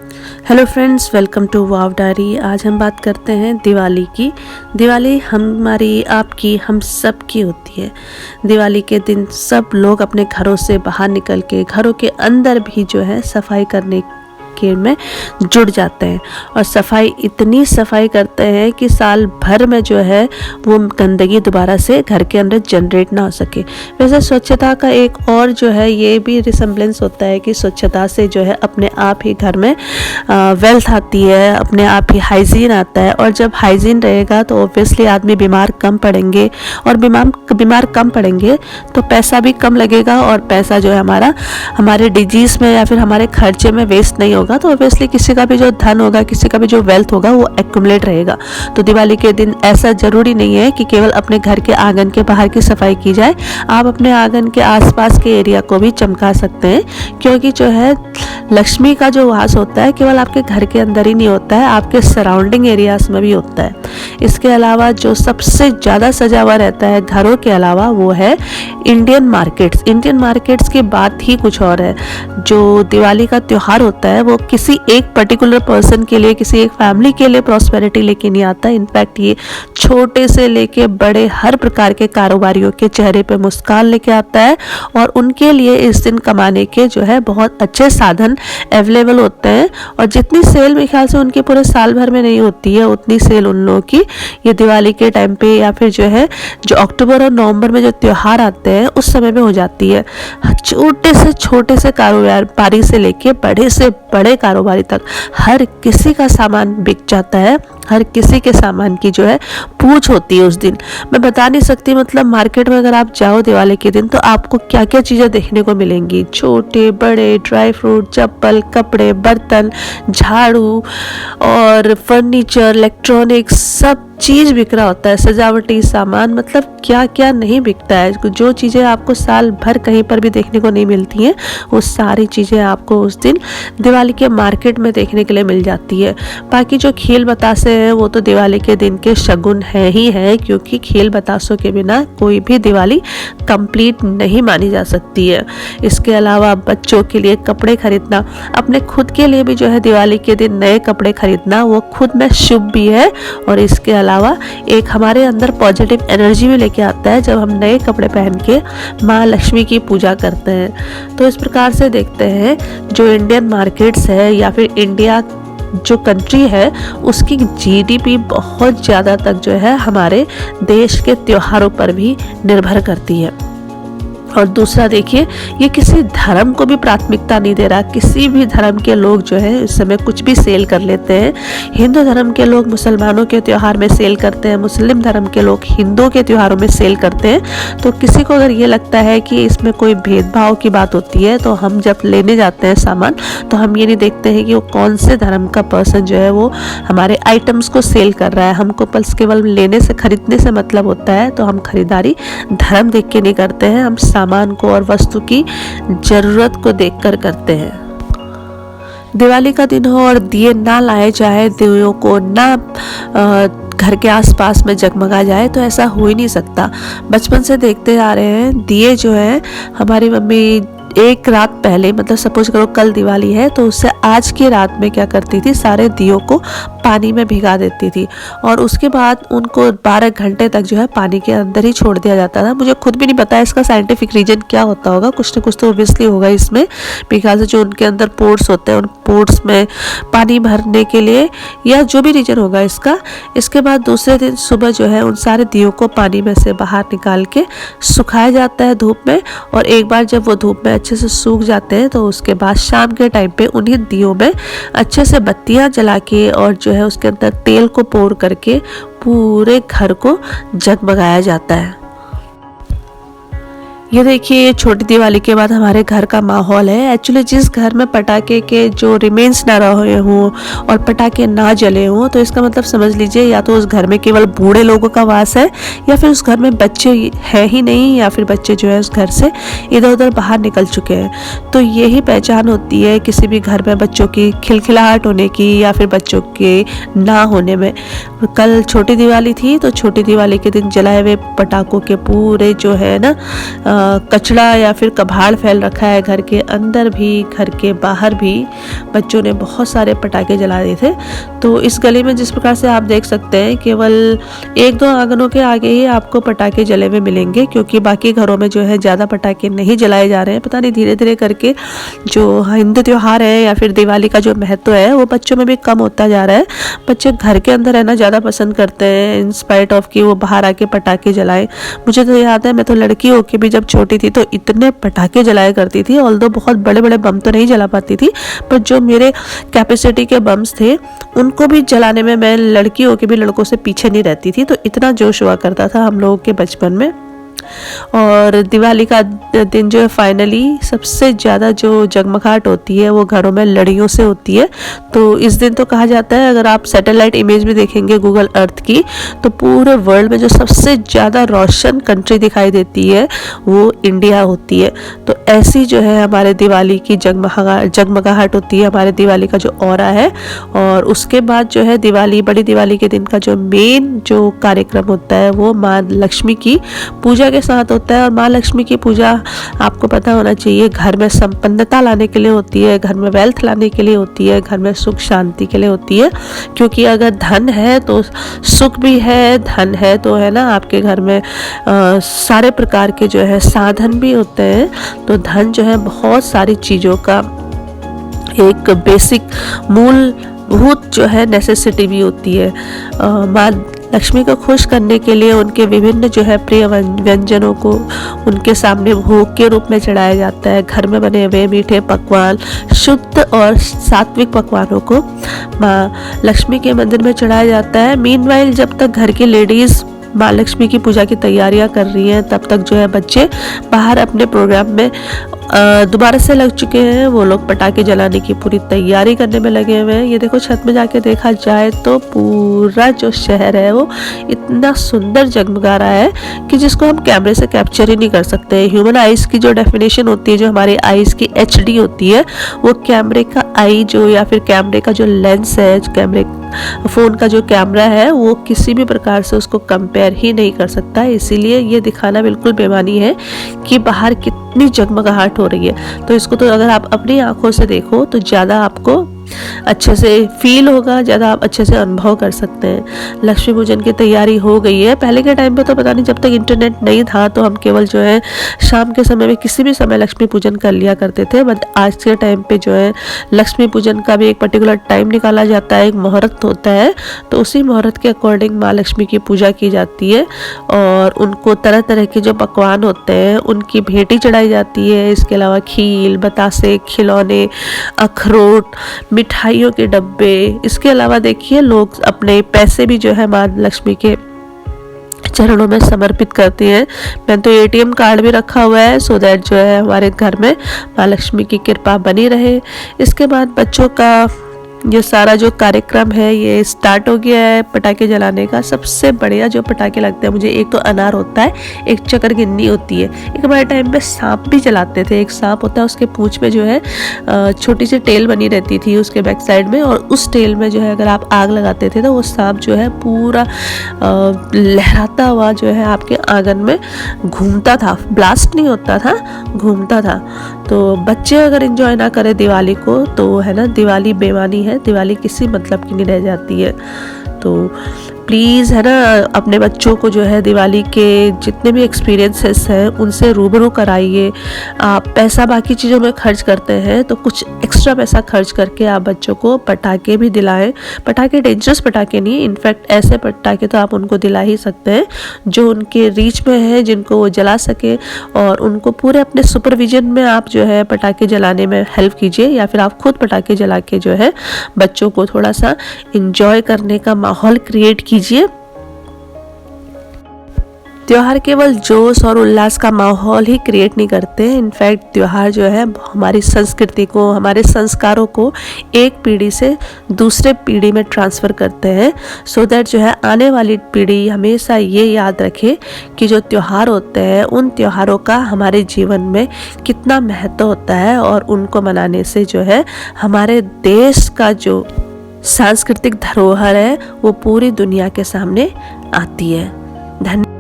Hello friends, welcome to wow diary. आज हम बात करते हैं दिवाली की। दिवाली हमारी, आपकी, हम सब की होती है। दिवाली के दिन सब लोग अपने घरों से बाहर निकल के घरों के अंदर भी जो है सफाई करने के में जुड़ जाते हैं और इतनी सफाई करते हैं कि साल भर में जो है वो गंदगी दोबारा से घर के अंदर जनरेट ना हो सके। वैसे स्वच्छता का एक और जो है ये भी रिसेम्बलेंस होता है कि स्वच्छता से जो है अपने आप ही घर में वेल्थ आती है, अपने आप ही हाइजीन आता है। और जब हाइजीन रहेगा तो ऑब्वियसली आदमी बीमार कम पड़ेंगे, और बीमार कम पड़ेंगे तो पैसा भी कम लगेगा, और पैसा जो है हमारे डिजीज में या फिर हमारे खर्चे में वेस्ट नहीं होगा। तो ऑब्वियसली किसी का भी जो धन होगा, किसी का भी जो वेल्थ होगा वो एक्यूमुलेट रहेगा। तो दिवाली के दिन ऐसा जरूरी नहीं है कि केवल अपने घर के आंगन के बाहर की सफाई की जाए, आप अपने आंगन के आसपास के एरिया को भी चमका सकते हैं, क्योंकि जो है लक्ष्मी का जो वास होता है केवल आपके घर के अंदर ही नहीं होता है, आपके सराउंडिंग एरियाज में भी होता है। इसके अलावा जो सबसे ज़्यादा सजा हुआ रहता है घरों के अलावा वो है इंडियन मार्केट्स। इंडियन मार्केट्स की बात ही कुछ और है। जो दिवाली का त्यौहार होता है वो किसी एक पर्टिकुलर पर्सन के लिए, किसी एक फैमिली के लिए प्रॉस्पेरिटी लेके नहीं आता। इनफैक्ट ये छोटे से लेके बड़े हर प्रकार के कारोबारियों के चेहरे पे मुस्कान लेके आता है, और उनके लिए इस दिन कमाने के जो है बहुत अच्छे साधन अवेलेबल होते हैं। और जितनी सेल मेरे ख्याल से उनके पूरे साल भर में नहीं होती है, उतनी सेल उन लोगों की ये दिवाली के टाइम पे या फिर जो है जो अक्टूबर और नवंबर में जो त्यौहार आते हैं उस समय में हो जाती है। छोटे से कारोबारी से लेके बड़े से बड़े कारोबारी तक हर किसी का सामान बिक जाता है। हर किसी के सामान की जो है पूछ होती है उस दिन। मैं बता नहीं सकती, मतलब मार्केट में अगर आप जाओ दिवाली के दिन तो आपको क्या क्या चीज़ें देखने को मिलेंगी। छोटे बड़े ड्राई फ्रूट, चप्पल, कपड़े, बर्तन, झाड़ू और फर्नीचर, इलेक्ट्रॉनिक्स, सब चीज़ बिक रहा होता है। सजावटी सामान, मतलब क्या क्या नहीं बिकता है। जो चीज़ें आपको साल भर कहीं पर भी देखने को नहीं मिलती हैं वो सारी चीज़ें आपको उस दिन दिवाली के मार्केट में देखने के लिए मिल जाती है। बाकी जो खेल बतासे हैं वो तो दिवाली के दिन के शगुन है ही है, क्योंकि खेल बतासों के बिना कोई भी दिवाली कंप्लीट नहीं मानी जा सकती है। इसके अलावा बच्चों के लिए कपड़े खरीदना, अपने खुद के लिए भी जो है दिवाली के दिन नए कपड़े खरीदना वो खुद में शुभ भी है, और इसके अलावा एक हमारे अंदर पॉजिटिव एनर्जी भी लेके आता है जब हम नए कपड़े पहन के माँ लक्ष्मी की पूजा करते हैं। तो इस प्रकार से देखते हैं जो इंडियन मार्केट्स है या फिर इंडिया जो कंट्री है उसकी जीडीपी बहुत ज़्यादा तक जो है हमारे देश के त्योहारों पर भी निर्भर करती है। और दूसरा देखिए, ये किसी धर्म को भी प्राथमिकता नहीं दे रहा। किसी भी धर्म के लोग जो है इस समय कुछ भी सेल कर लेते हैं। हिंदू धर्म के लोग मुसलमानों के त्यौहार में सेल करते हैं, मुस्लिम धर्म के लोग हिंदुओं के त्योहारों में सेल करते हैं। तो किसी को अगर ये लगता है कि इसमें कोई भेदभाव की बात होती है, तो हम जब लेने जाते हैं सामान तो हम ये नहीं देखते हैं कि वो कौन से धर्म का पर्सन जो है वो हमारे आइटम्स को सेल कर रहा है। हमको बस केवल लेने से, खरीदने से मतलब होता है। तो हम खरीदारी धर्म देख के नहीं करते हैं, हम सामान को और वस्तु की जरूरत को देखकर करते हैं। दिवाली का दिन हो और दिए ना लाए जाए, दियों को ना घर के आसपास में जगमगा जाए, तो ऐसा हो ही नहीं सकता। बचपन से देखते आ रहे हैं दिए जो है, हमारी मम्मी एक रात पहले, मतलब सपोज करो कल दिवाली है तो उससे आज की रात में क्या करती थी, सारे दियों को पानी में भिगा देती थी, और उसके बाद उनको 12 घंटे तक जो है पानी के अंदर ही छोड़ दिया जाता था। मुझे खुद भी नहीं पता इसका साइंटिफिक रीजन क्या होता होगा, कुछ ना कुछ तो ऑब्वियसली होगा इसमें। बिकॉज जो उनके अंदर पोर्स होते हैं, उन पोर्स में पानी भरने के लिए, या जो भी रीजन होगा इसका। इसके बाद दूसरे दिन सुबह जो है उन सारे दियों को पानी में से बाहर निकाल के सुखाया जाता है धूप में, और एक बार जब वो धूप में अच्छे से सूख जाते हैं तो उसके बाद शाम के टाइम पे उन्हीं दियों में अच्छे से बत्तियां जला के और जो है उसके अंदर तेल को पोर करके पूरे घर को जगमगाया जाता है। ये देखिए, छोटी दिवाली के बाद हमारे घर का माहौल है। एक्चुअली जिस घर में पटाखे के जो रिमेन्स ना रहे हों और पटाखे ना जले हों, तो इसका मतलब समझ लीजिए या तो उस घर में केवल बूढ़े लोगों का वास है, या फिर उस घर में बच्चे है ही नहीं, या फिर बच्चे जो है उस घर से इधर उधर बाहर निकल चुके हैं। तो यही पहचान होती है किसी भी घर में बच्चों की खिलखिलाहट होने की या फिर बच्चों के ना होने में। कल छोटी दिवाली थी, तो छोटी दिवाली के दिन जलाए हुए पटाखों के पूरे जो है ना कचरा या फिर कबाड़ फैल रखा है, घर के अंदर भी घर के बाहर भी बच्चों ने बहुत सारे पटाखे जला दिए थे। तो इस गली में जिस प्रकार से आप देख सकते हैं केवल 1-2 आंगनों के आगे ही आपको पटाखे जले हुए मिलेंगे, क्योंकि बाकी घरों में जो है ज़्यादा पटाखे नहीं जलाए जा रहे हैं। पता नहीं धीरे धीरे करके जो हिंदू त्यौहार है या फिर दिवाली का जो महत्व है वो बच्चों में भी कम होता जा रहा है। बच्चे घर के अंदर रहना ज़्यादा पसंद करते हैं इन स्पाइट ऑफ कि वो बाहर आके पटाखे जलाएं। मुझे तो याद है मैं तो लड़की होके भी जब छोटी थी तो इतने पटाखे जलाया करती थी, ऑल्दो बहुत बड़े बड़े बम तो नहीं जला पाती थी, पर जो मेरे कैपेसिटी के बम्स थे उनको भी जलाने में मैं लड़की होके भी लड़कों से पीछे नहीं रहती थी। तो इतना जोश हुआ करता था हम लोगों के बचपन में। और दिवाली का दिन जो है फाइनली सबसे ज़्यादा जो जगमगाहट होती है वो घरों में लड़ियों से होती है। तो इस दिन तो कहा जाता है, अगर आप सैटेलाइट इमेज भी देखेंगे गूगल अर्थ की, तो पूरे वर्ल्ड में जो सबसे ज़्यादा रोशन कंट्री दिखाई देती है वो इंडिया होती है। तो ऐसी जो है हमारे दिवाली की जगमगाहट होती है, हमारे दिवाली का जो ऑरा है। और उसके बाद जो है दिवाली, बड़ी दिवाली के दिन का जो मेन जो कार्यक्रम होता है वो माँ लक्ष्मी की पूजा के साथ होता है। और माँ लक्ष्मी की पूजा आपको पता होना चाहिए घर में संपन्नता लाने के लिए होती है, घर में वेल्थ लाने के लिए होती है, घर में सुख शांति के लिए होती है। क्योंकि अगर धन है तो सुख भी है, धन है तो है ना आपके घर में सारे प्रकार के जो है साधन भी होते हैं। तो धन जो है बहुत सारी चीज़ों का एक बेसिक मूलभूत जो है नेसेसिटी भी होती है। माँ लक्ष्मी को खुश करने के लिए उनके विभिन्न जो है प्रिय व्यंजनों को उनके सामने भोग के रूप में चढ़ाया जाता है। घर में बने हुए मीठे पकवान, शुद्ध और सात्विक पकवानों को माँ लक्ष्मी के मंदिर में चढ़ाया जाता है। मीनवाइल जब तक घर की लेडीज़ माँ लक्ष्मी की पूजा की तैयारियां कर रही हैं तब तक जो है बच्चे बाहर अपने प्रोग्राम में दोबारा से लग चुके हैं। वो लोग पटाखे जलाने की पूरी तैयारी करने में लगे हुए हैं। ये देखो छत में जाके देखा जाए तो पूरा जो शहर है वो इतना सुंदर जगमगा रहा है कि जिसको हम कैमरे से कैप्चर ही नहीं कर सकते। ह्यूमन आइज़ की जो डेफिनेशन होती है, जो हमारी आइज़ की HD होती है, वो कैमरे का आई जो या फिर कैमरे का जो लेंस है, कैमरे फ़ोन का जो कैमरा है वो किसी भी प्रकार से उसको कंपेयर ही नहीं कर सकता। इसीलिए ये दिखाना बिल्कुल बेमानी है कि बाहर कितनी जगमगाहट हो रही है। तो इसको तो अगर आप अपनी आंखों से देखो तो ज़्यादा आपको अच्छे से फील होगा, ज़्यादा आप अच्छे से अनुभव कर सकते हैं। लक्ष्मी पूजन की तैयारी हो गई है। पहले के टाइम पे तो पता नहीं, जब तक इंटरनेट नहीं था तो हम केवल जो है शाम के समय में किसी भी समय लक्ष्मी पूजन कर लिया करते थे। बट आज के टाइम पे जो है लक्ष्मी पूजन का भी एक पर्टिकुलर टाइम निकाला जाता है, एक मुहूर्त होता है। तो उसी मुहूर्त के अकॉर्डिंग माँ लक्ष्मी की पूजा की जाती है और उनको तरह तरह के जो पकवान होते हैं उनकी भेंटी चढ़ाई जाती है। इसके अलावा खील, बतासे, खिलौने, अखरोट, मिठाइयों के डब्बे। इसके अलावा देखिए लोग अपने पैसे भी जो है माँ लक्ष्मी के चरणों में समर्पित करती हैं। मैंने तो ATM कार्ड भी रखा हुआ है सो दैट जो है हमारे घर में माँ लक्ष्मी की कृपा बनी रहे। इसके बाद बच्चों का ये सारा जो कार्यक्रम है ये स्टार्ट हो गया है पटाखे जलाने का। सबसे बढ़िया जो पटाखे लगते हैं मुझे, एक तो अनार होता है, एक चकरगिन्नी होती है। एक हमारे टाइम पे सांप भी जलाते थे। एक सांप होता है, उसके पूंछ में जो है छोटी सी टेल बनी रहती थी उसके बैक साइड में, और उस टेल में जो है अगर आप आग लगाते थे तो वो सांप जो है पूरा लहराता हुआ जो है आपके आंगन में घूमता था। ब्लास्ट नहीं होता था, घूमता था। तो बच्चे अगर एंजॉय ना करें दिवाली को तो है ना दिवाली बेमानी है, दिवाली किसी मतलब की नहीं रह जाती है। तो प्लीज़ है ना अपने बच्चों को जो है दिवाली के जितने भी एक्सपीरियंसेस हैं उनसे रूबरू कराइए। आप पैसा बाकी चीज़ों में खर्च करते हैं तो कुछ एक्स्ट्रा पैसा खर्च करके आप बच्चों को पटाखे भी दिलाएं। पटाखे डेंजरस पटाखे नहीं, इनफैक्ट ऐसे पटाखे तो आप उनको दिला ही सकते हैं जो उनके रीच में है, जिनको वो जला सके। और उनको पूरे अपने सुपरविजन में आप जो है पटाखे जलाने में हेल्प कीजिए, या फिर आप खुद पटाखे जला के जो है बच्चों को थोड़ा सा इंजॉय करने का माहौल क्रिएट कीजिए। त्योहार केवल जोश और उल्लास का माहौल ही क्रिएट नहीं करते हैं, इनफैक्ट त्योहार जो है हमारी संस्कृति को, हमारे संस्कारों को एक पीढ़ी से दूसरे पीढ़ी में ट्रांसफ़र करते हैं। सो दैट जो है आने वाली पीढ़ी हमेशा ये याद रखे कि जो त्योहार होते हैं उन त्योहारों का हमारे जीवन में कितना महत्व होता है, और उनको मनाने से जो है हमारे देश का जो सांस्कृतिक धरोहर है वो पूरी दुनिया के सामने आती है। धन्यवाद।